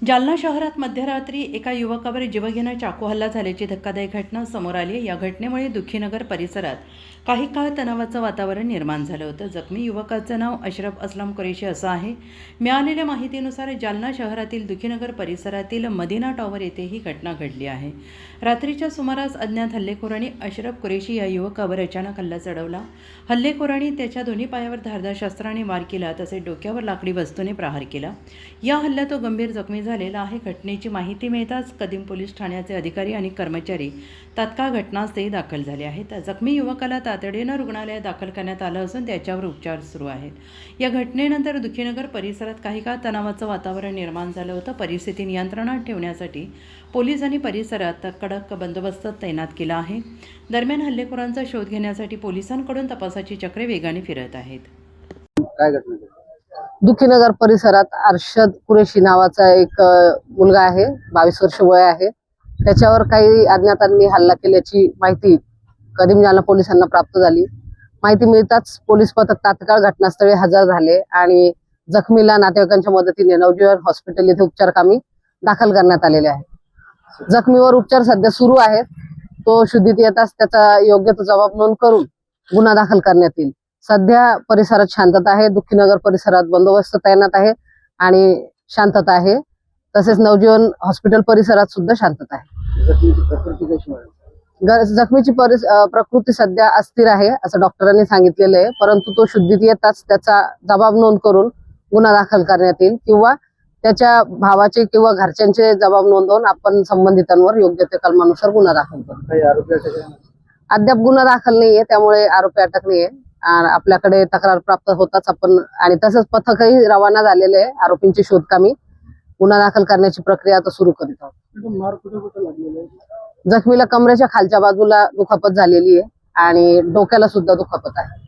जालना शहरात मध्यरात्री एका युवकावर जीवघेणा चाकू हल्ला झाल्याची धक्कादायक घटना समोर आली. या घटनेमुळे दुखीनगर परिसरात काही काळ तणावाचं वातावरण निर्माण झालं होतं. जखमी युवकाचं नाव अशरफ असलम कुरेशी असं आहे. मिळालेल्या माहितीनुसार जालना शहरातील दुखीनगर परिसरातील मदिना टॉवर येथे ही घटना घडली आहे. रात्रीच्या सुमारास अज्ञात हल्लेखोरांनी अशरफ कुरेशी या युवकावर अचानक हल्ला चढवला. हल्लेखोरांनी त्याच्या दोन्ही पायावर धारदार शस्त्राने वार केला, तसेच डोक्यावर लाकडी वस्तूने प्रहार केला. या हल्ल्यात तो गंभीर जखमी झालेला आहे. घटनेची माहिती मिळताच कदीम पोलीस ठाण्याचे अधिकारी आणि कर्मचारी तात्काळ घटनास्थळी दाखल झाले आहेत. जखमी युवकाला तातडीनं रुग्णालयात दाखल करण्यात आलं असून त्याच्यावर उपचार सुरू आहेत. या घटनेनंतर दुखीनगर परिसरात काही काळ तणावाचं वातावरण निर्माण झालं होतं. परिस्थिती नियंत्रणात ठेवण्यासाठी पोलिसांनी परिसरात कडक बंदोबस्त तैनात केला आहे. दरम्यान हल्लेखोरांचा शोध घेण्यासाठी पोलिसांकडून तपासाची चक्रे वेगाने फिरत आहेत. काय घटना घडली? दुखीनगर परिसरात अर्शद कुरेशी नावाचा एक मुलगा आहे, 22 वर्ष वय आहे. त्याच्यावर काही अज्ञातांनी हल्ला केल्याची माहिती कदीम जालना पोलिसांना प्राप्त झाली. माहिती मिळताच पोलीस पथक तात्काळ घटनास्थळी हजर झाले आणि जखमीला नातेवाईकांच्या मदतीने नवजीवन हॉस्पिटल येथे उपचारकामी दाखल करण्यात आलेले आहे. जखमीवर उपचार सध्या सुरू आहेत. तो शुद्धीत येताच त्याचा योग्य तो जबाब नोंद करून गुन्हा दाखल करण्यात येईल. सध्या परिसरात शांतता आहे. दुखीनगर परिसरात बंदोबस्त तैनात आहे आणि शांतता आहे. तसेच नवजीवन हॉस्पिटल परिसरात सुद्धा शांतता आहे. जखमीची प्रकृती कशी आहे? जखमीची प्रकृती सध्या अस्थिर आहे असं डॉक्टरांनी सांगितलेलं आहे. परंतु तो शुद्धीत येताच त्याचा जबाब नोंद करून गुन्हा दाखल करण्यात येईल किंवा त्याच्या भावाचे किंवा घरच्यांचे जबाब नोंदवून आपण संबंधितांवर योग्य ते कलमानुसार गुन्हा दाखल करू. काही आरोपी अटक आहे? अद्याप गुन्हा दाखल नाहीये, त्यामुळे आरोपी अटक नाहीये. आपल्याकडे तक्रार प्राप्त होताच आपण आणि तसंच पथकही रवाना झालेले आहे. आरोपींची शोधकामी गुन्हा दाखल करण्याची प्रक्रिया आता सुरू करीत आहोत. मार कुठे कुठे लागलेला आहे? जखमीला कमरेच्या खालच्या बाजूला दुखापत झालेली आहे आणि डोक्याला सुद्धा दुखापत आहे.